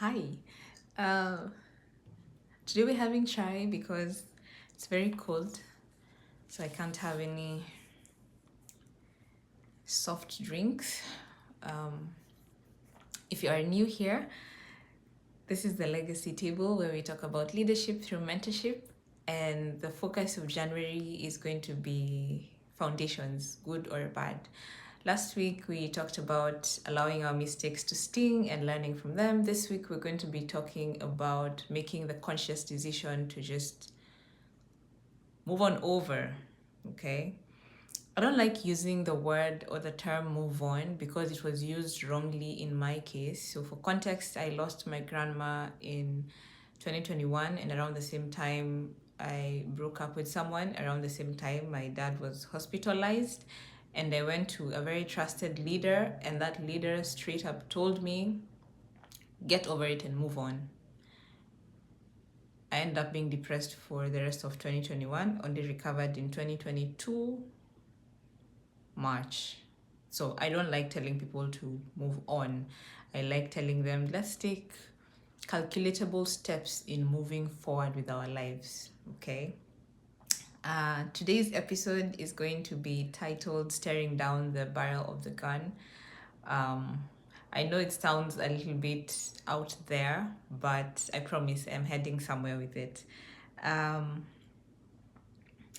Hi. Uh, Today we're having chai because it's very cold, so I can't have any soft drinks. Um, if you are new here, this is the Legacy Table where we talk about leadership through mentorship, and the focus of January is going to be foundations, good or bad. Last week we talked about allowing our mistakes to sting and learning from them. This week we're going to be talking about making the conscious decision to just move on over. Okay. I don't like using the word or the term move on because it was used wrongly in my case. So, for context, I lost my grandma in 2021, and around the same time, I broke up with someone. Around the same time, my dad was hospitalized, and I went to a very trusted leader, and that leader straight up told me, get over it and move on. I ended up being depressed for the rest of 2021, only recovered in 2022 March. So I don't like telling people to move on. I like telling them, let's take calculatable steps in moving forward with our lives. Okay. Today's episode is going to be titled Staring Down the Barrel of the Gun. Um, I know it sounds a little bit out there, but I promise I'm heading somewhere with it. Um,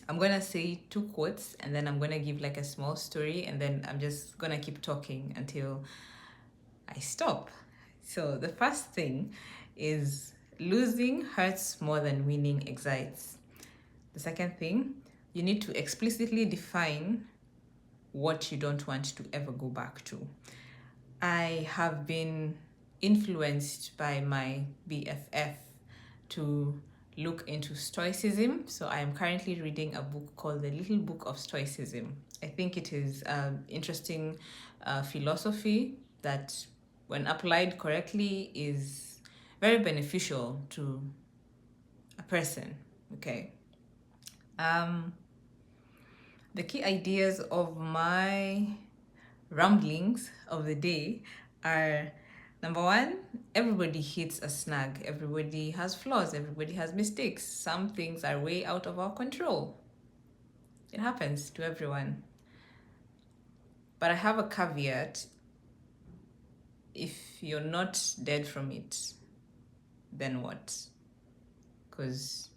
I'm gonna say two quotes and then I'm gonna give like a small story and then I'm just gonna keep talking until I stop. So the first thing is losing hurts more than winning excites. The second thing, you need to explicitly define what you don't want to ever go back to. I have been influenced by my BFF to look into Stoicism. So I am currently reading a book called The Little Book of Stoicism. I think it is an interesting philosophy that, when applied correctly, is very beneficial to a person. Okay. Um, the key ideas of my ramblings of the day are: number one, everybody hits a snag, everybody has flaws, everybody has mistakes. Some things are way out of our control. It happens to everyone. But I have a caveat: if you're not dead from it, then what? Because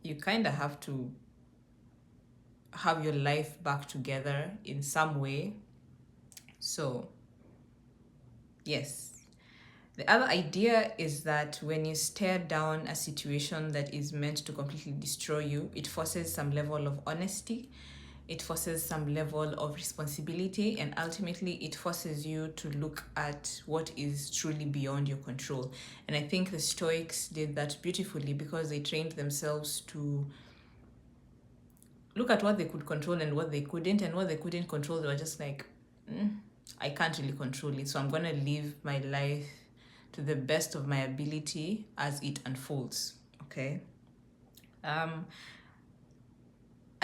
you kind of have to have your life back together in some way. So, yes. The other idea is that when you stare down a situation that is meant to completely destroy you, it forces some level of honesty, it forces some level of responsibility, and ultimately it forces you to look at what is truly beyond your control. And I think the Stoics did that beautifully because they trained themselves to look at what they could control and what they couldn't, and what they couldn't control, they were just like, I can't really control it, so I'm going to live my life to the best of my ability as it unfolds. Okay. Um,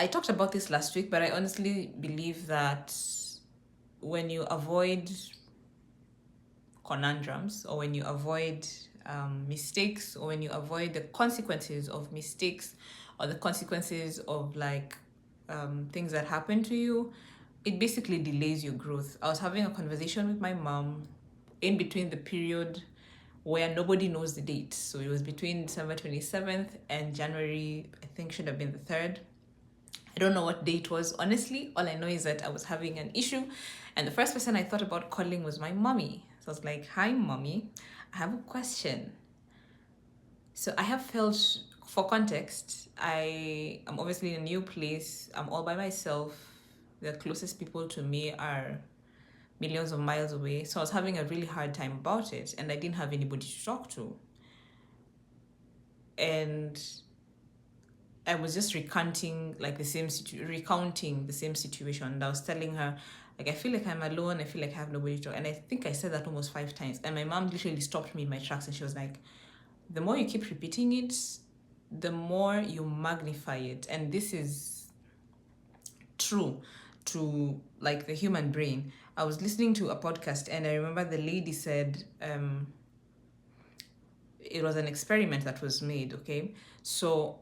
I talked about this last week, but I honestly believe that when you avoid conundrums, or when you avoid mistakes, or when you avoid the consequences of mistakes, or the consequences of things that happen to you, it basically delays your growth. I was having a conversation with my mom in between the period where nobody knows the date. So it was between December 27th and January, I think should have been the 3rd. I don't know what day it was, honestly. All I know is that I was having an issue, and the first person I thought about calling was my mommy. So I was like, hi, mommy, I have a question. So I have felt, for context, I am obviously in a new place. I'm all by myself. The closest people to me are millions of miles away. So I was having a really hard time about it, and I didn't have anybody to talk to. And I was just recounting the same situation. And I was telling her, like, I feel like I'm alone. I feel like I have nobody to talk. And I think I said that almost 5 times. And my mom literally stopped me in my tracks, and she was like, the more you keep repeating it, the more you magnify it. And this is true to like the human brain. I was listening to a podcast, and I remember the lady said, it was an experiment that was made, okay? So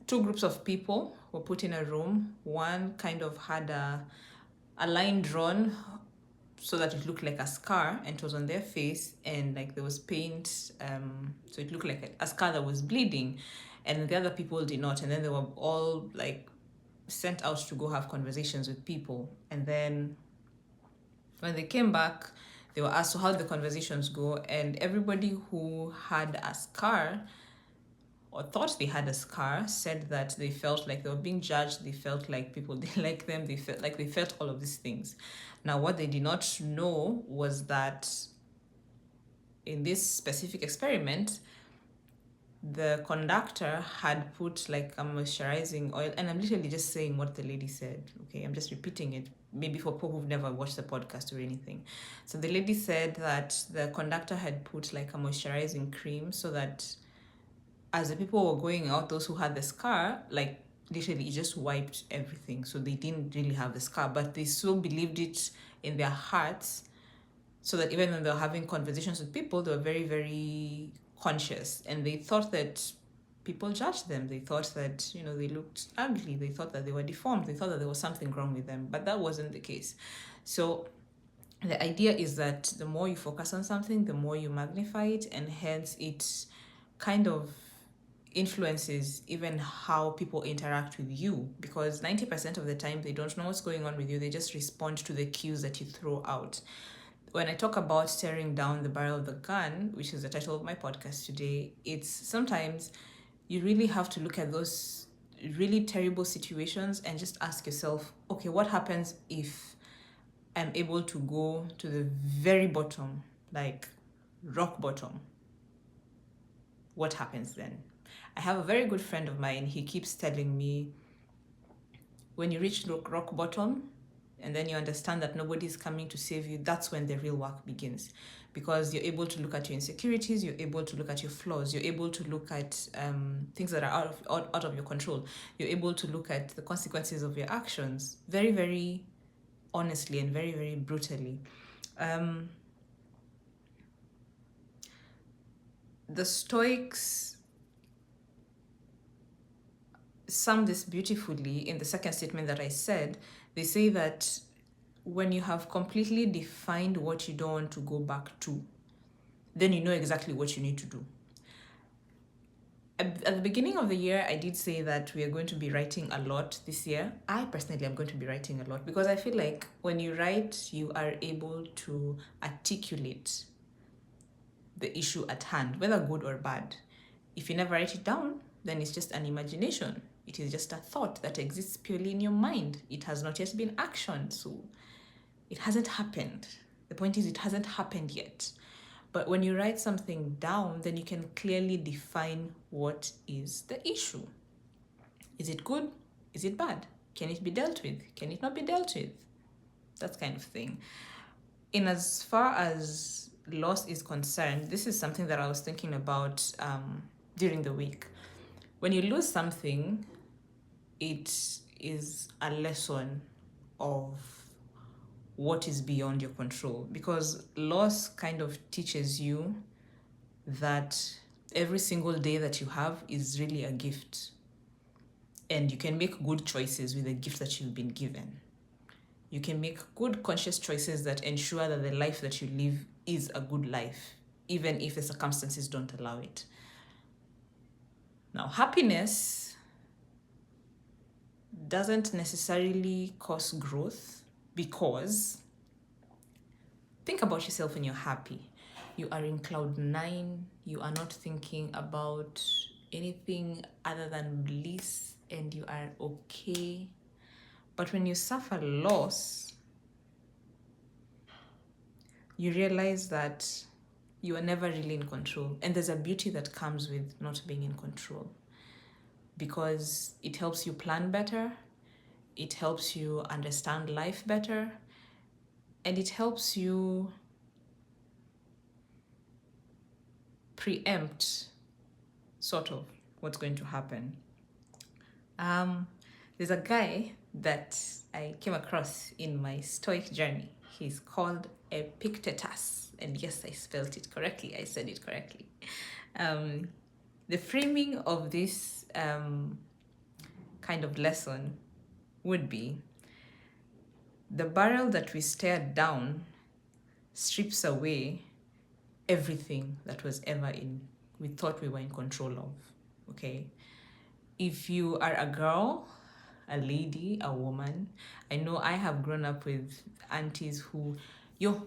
two groups of people were put in a room. One kind of had a line drawn so that it looked like a scar, and it was on their face, and like there was paint, so it looked like a scar that was bleeding, and the other people did not. And then they were all like sent out to go have conversations with people, and then when they came back, they were asked, so how did the conversations go? And everybody who had a scar or thought they had a scar said that they felt like they were being judged, they felt like people didn't like them, they felt all of these things. Now, what they did not know was that in this specific experiment, the conductor had put like a moisturizing oil, and I'm literally just saying what the lady said, okay? I'm just repeating it, maybe for people who've never watched the podcast or anything. So the lady said that the conductor had put like a moisturizing cream so that as the people were going out, those who had the scar, like literally it just wiped everything. So they didn't really have the scar, but they still believed it in their hearts, so that even when they were having conversations with people, they were very, very conscious. And they thought that people judged them. They thought that, they looked ugly. They thought that they were deformed. They thought that there was something wrong with them. But that wasn't the case. So the idea is that the more you focus on something, the more you magnify it, and hence it kind of influences even how people interact with you, because 90% of the time they don't know what's going on with you. They just respond to the cues that you throw out. When I talk about staring down the barrel of the gun, which is the title of my podcast today, it's sometimes you really have to look at those really terrible situations and just ask yourself, okay, what happens if I'm able to go to the very bottom, like rock bottom? What happens then? I have a very good friend of mine. He keeps telling me, when you reach rock bottom and then you understand that nobody's coming to save you, that's when the real work begins. Because you're able to look at your insecurities, you're able to look at your flaws, you're able to look at things that are out of your control. You're able to look at the consequences of your actions very, very honestly and very, very brutally. The Stoics sum this beautifully in the second statement that I said. They say that when you have completely defined what you don't want to go back to, then you know exactly what you need to do. At the beginning of the year, I did say that we are going to be writing a lot this year. I personally am going to be writing a lot, because I feel like when you write, you are able to articulate the issue at hand, whether good or bad. If you never write it down, then it's just an imagination. It is just a thought that exists purely in your mind. It has not yet been actioned, so it hasn't happened. The point is, it hasn't happened yet. But when you write something down, then you can clearly define what is the issue. Is it good? Is it bad? Can it be dealt with? Can it not be dealt with? That kind of thing. In as far as loss is concerned, this is something that I was thinking about during the week. When you lose something, it is a lesson of what is beyond your control, because loss kind of teaches you that every single day that you have is really a gift, and you can make good choices with the gift that you've been given. You can make good conscious choices that ensure that the life that you live is a good life, even if the circumstances don't allow it. Now, happiness doesn't necessarily cause growth, because think about yourself when you're happy. You are in cloud 9. You are not thinking about anything other than bliss, and you are okay. But when you suffer loss, you realize that you are never really in control. And there's a beauty that comes with not being in control, because it helps you plan better, it helps you understand life better, and it helps you preempt sort of what's going to happen. There's a guy that I came across in my Stoic journey. He's called Epictetus. And yes, I spelled it correctly. I said it correctly. The framing of this kind of lesson would be: the barrel that we stared down strips away everything that was ever we thought we were in control of. Okay, if you are a girl, a lady, a woman, I know I have grown up with aunties who,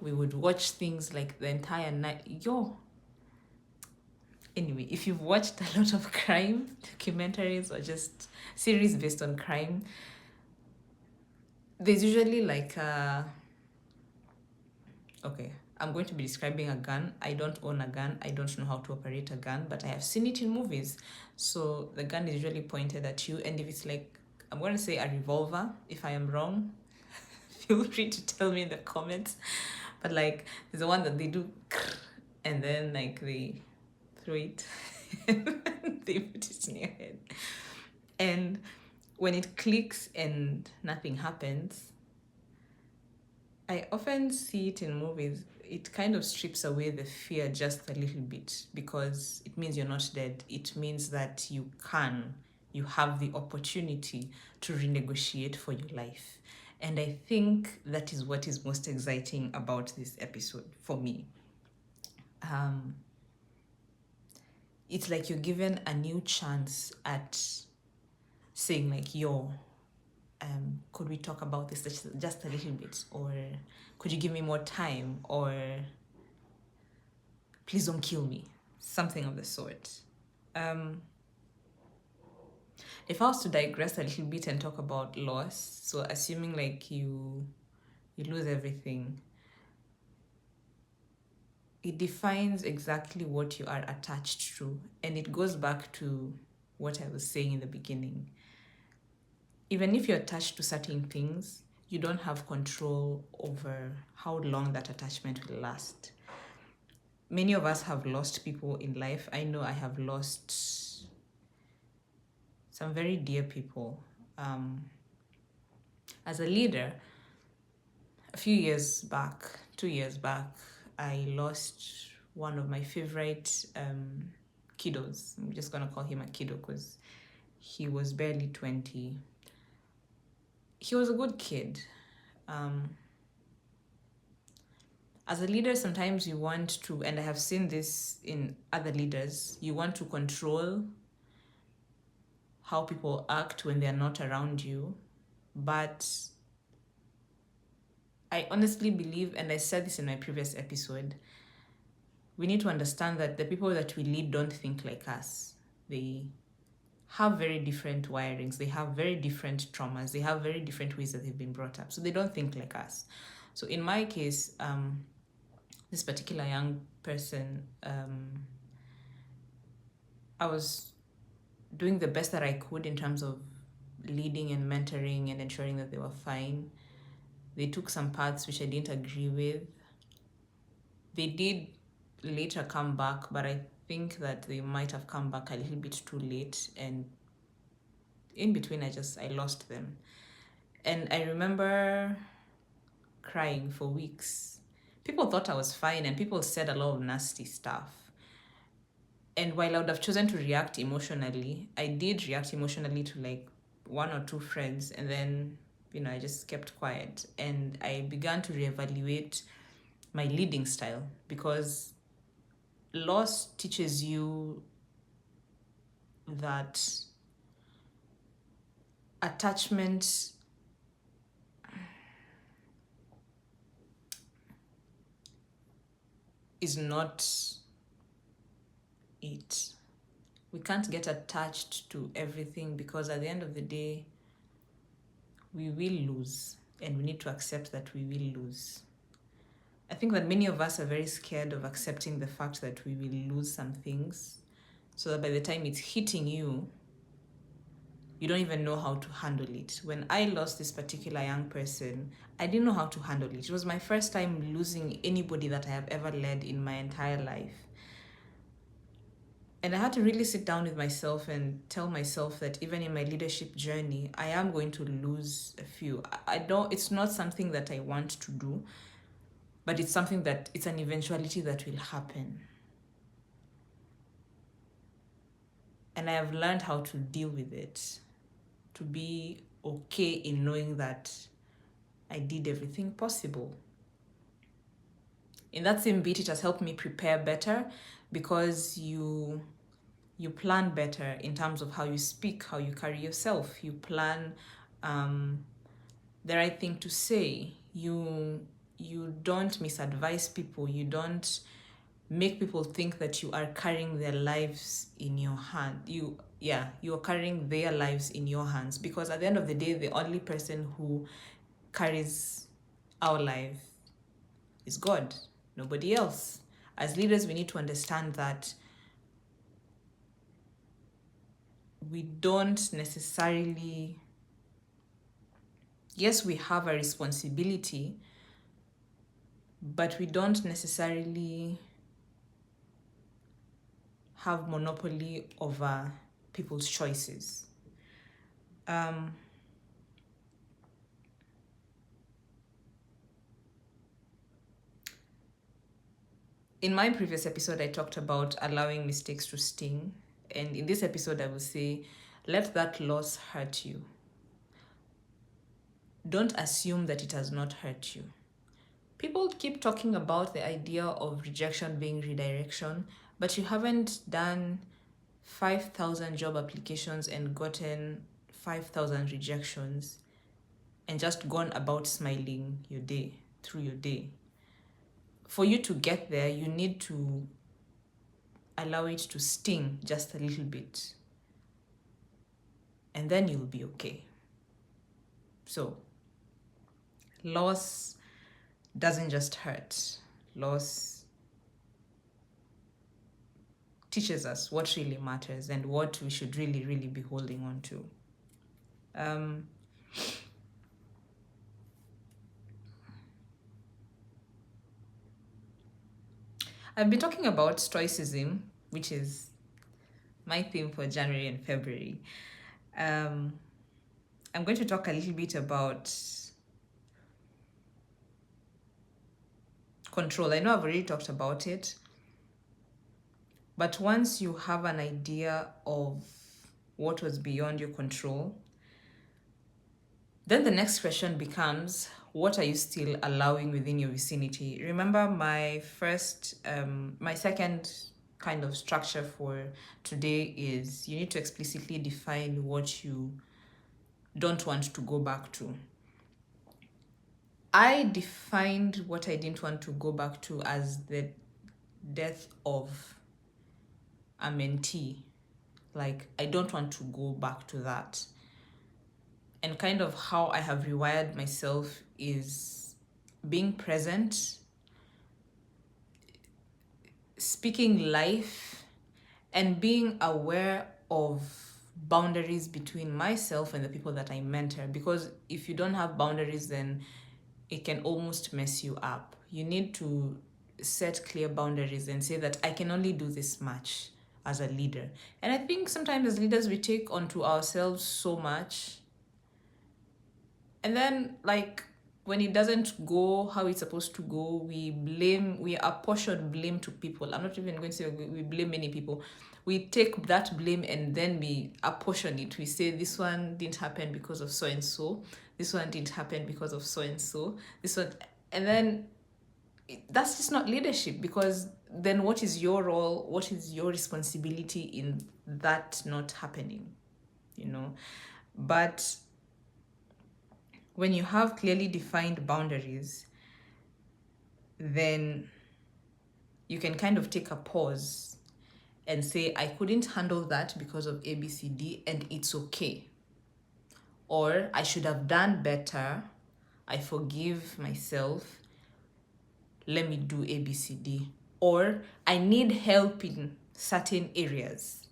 we would watch things like the entire night. Anyway, if you've watched a lot of crime documentaries or just series based on crime, there's usually like okay, I'm going to be describing a gun. I don't own a gun. I don't know how to operate a gun, but I have seen it in movies. So the gun is usually pointed at you, and if it's like, I'm going to say a revolver, if I am wrong, feel free to tell me in the comments. But like, there's the one that they do, and then like they throw it, and they put it in your head. And when it clicks and nothing happens, I often see it in movies. It kind of strips away the fear just a little bit, because it means you're not dead. It means that you have the opportunity to renegotiate for your life. And I think that is what is most exciting about this episode for me. It's like you're given a new chance at saying like, could we talk about this just a little bit? Or could you give me more time? Or please don't kill me. Something of the sort. If I was to digress a little bit and talk about loss, so assuming like you lose everything, it defines exactly what you are attached to. And it goes back to what I was saying in the beginning. Even if you're attached to certain things, you don't have control over how long that attachment will last. Many of us have lost people in life. I know I have lost some very dear people. As a leader, a few years back, 2 years back, I lost one of my favorite kiddos. I'm just gonna call him a kiddo because he was barely 20. He was a good kid. As a leader, sometimes you want to, and I have seen this in other leaders, you want to control how people act when they're not around you. But I honestly believe, and I said this in my previous episode, we need to understand that the people that we lead don't think like us. They have very different wirings. They have very different traumas. They have very different ways that they've been brought up. So they don't think like us. So in my case, this particular young person, I was doing the best that I could in terms of leading and mentoring and ensuring that they were fine. They took some parts which I didn't agree with. They did later come back, but I think that they might have come back a little bit too late, and in between I lost them. And I remember crying for weeks. People thought I was fine, and people said a lot of nasty stuff. And while I would have chosen to react emotionally, I did react emotionally to like one or two friends, and then I just kept quiet. And I began to reevaluate my leading style, because loss teaches you that attachment is not it. We can't get attached to everything, because at the end of the day, we will lose, and we need to accept that we will lose. I think that many of us are very scared of accepting the fact that we will lose some things, so that by the time it's hitting you, you don't even know how to handle it. When I lost this particular young person, I didn't know how to handle it. It was my first time losing anybody that I have ever led in my entire life. And I had to really sit down with myself and tell myself that even in my leadership journey, I am going to lose a few. It's not something that I want to do, but it's something that it's an eventuality that will happen. And I have learned how to deal with it, to be okay in knowing that I did everything possible. In that same beat, it has helped me prepare better, because you plan better in terms of how you speak, how you carry yourself. You plan the right thing to say. You don't misadvise people. You don't make people think that you are carrying their lives in your hand. You are carrying their lives in your hands, because at the end of the day, the only person who carries our life is God, nobody else. As leaders, we need to understand that we don't necessarily, yes, we have a responsibility, but we don't necessarily have monopoly over people's choices. In my previous episode, I talked about allowing mistakes to sting. And in this episode, I will say, let that loss hurt you. Don't assume that it has not hurt you. People keep talking about the idea of rejection being redirection, but you haven't done 5,000 job applications and gotten 5,000 rejections and just gone about smiling your day through your day. For you to get there, you need to allow it to sting just a little bit, and then you'll be okay. So, loss doesn't just hurt. Loss teaches us what really matters and what we should really, really be holding on to. I've been talking about stoicism, which is my theme for January and February. I'm going to talk a little bit about control. I know I've already talked about it, but once you have an idea of what was beyond your control, then the next question becomes, what are you still allowing within your vicinity? Remember my second kind of structure for today is you need to explicitly define what you don't want to go back to. I defined what I didn't want to go back to as the death of a mentee. Like, I don't want to go back to that. And kind of how I have rewired myself is being present, speaking life, and being aware of boundaries between myself and the people that I mentor. Because if you don't have boundaries, then it can almost mess you up. You need to set clear boundaries and say that I can only do this much as a leader. And I think sometimes as leaders, we take onto ourselves so much. And then, like, when it doesn't go how it's supposed to go, we apportion blame to people. I'm not even going to say we blame many people. We take that blame and then we apportion it. We say this one didn't happen because of so and so. This one didn't happen because of so and so. This one, and then that's just not leadership, because then what is your role? What is your responsibility in that not happening? But when you have clearly defined boundaries, then you can kind of take a pause and say, I couldn't handle that because of A, B, C, D, and it's okay. Or I should have done better. I forgive myself. Let me do A, B, C, D. Or I need help in certain areas.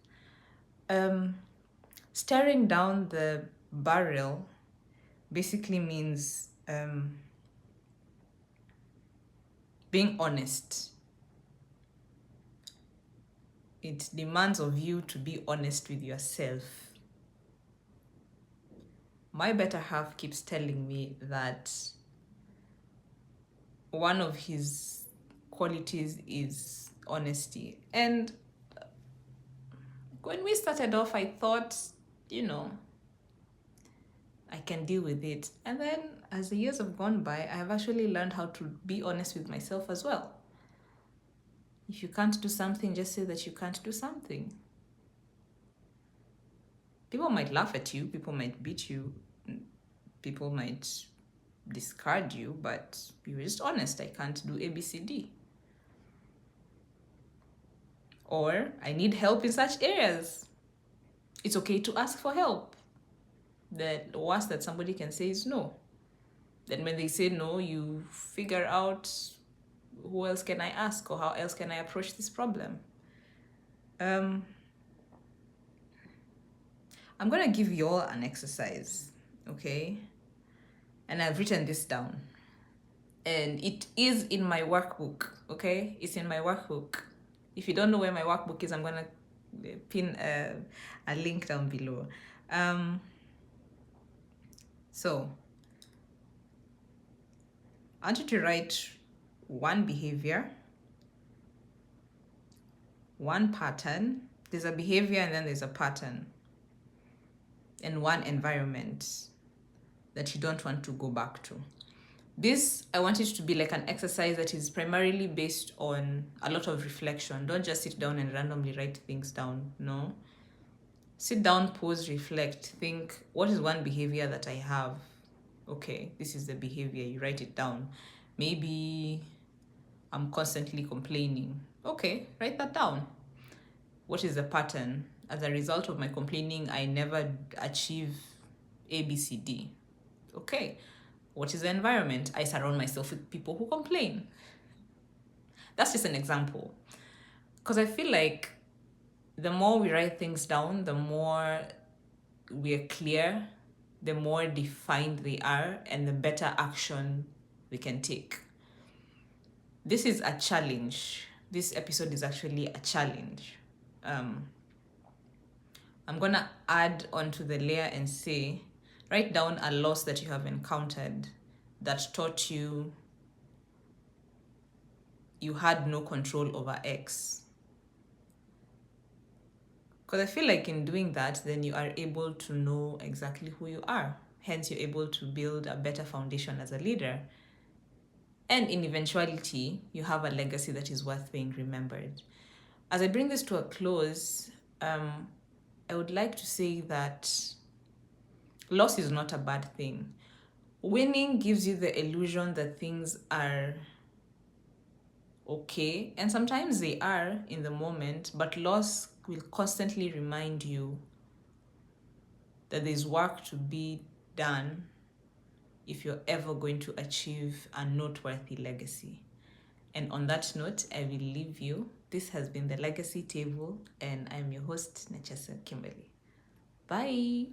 Staring down the barrel basically means being honest. It demands of you to be honest with yourself. My better half keeps telling me that one of his qualities is honesty. And when we started off, I thought, I can deal with it. And then as the years have gone by, I have actually learned how to be honest with myself as well. If you can't do something, just say that you can't do something. People might laugh at you, people might beat you, people might discard you, but you're just honest. I can't do ABCD. Or I need help in such areas. It's okay to ask for help. The worst that somebody can say is no. Then when they say no, you figure out who else can I ask or how else can I approach this problem. I'm gonna give you all an exercise, okay? And I've written this down. And it is in my workbook, okay? It's in my workbook. If you don't know where my workbook is, I'm gonna pin a link down below. So I want you to write one behavior, one pattern. There's a behavior and then there's a pattern, and one environment that you don't want to go back to. This, I want it to be like an exercise that is primarily based on a lot of reflection. Don't just sit down and randomly write things down. No. Sit down, pause, reflect, think, what is one behavior that I have? Okay, this is the behavior. You write it down. Maybe I'm constantly complaining. Okay, write that down. What is the pattern? As a result of my complaining, I never achieve ABCD. Okay. What is the environment? I surround myself with people who complain. That's just an example. Because I feel like the more we write things down, the more we're clear, the more defined they are, and the better action we can take. This is a challenge. This episode is actually a challenge. I'm gonna add onto the layer and say, write down a loss that you have encountered that taught you you had no control over X. Because I feel like in doing that, then you are able to know exactly who you are. Hence, you're able to build a better foundation as a leader. And in eventuality, you have a legacy that is worth being remembered. As I bring this to a close, I would like to say that loss is not a bad thing. Winning gives you the illusion that things are okay, and sometimes they are in the moment, but loss will constantly remind you that there's work to be done if you're ever going to achieve a noteworthy legacy. And on that note, I will leave you. This has been the Legacy Table, and I'm your host, Nachasa Kimberly. Bye.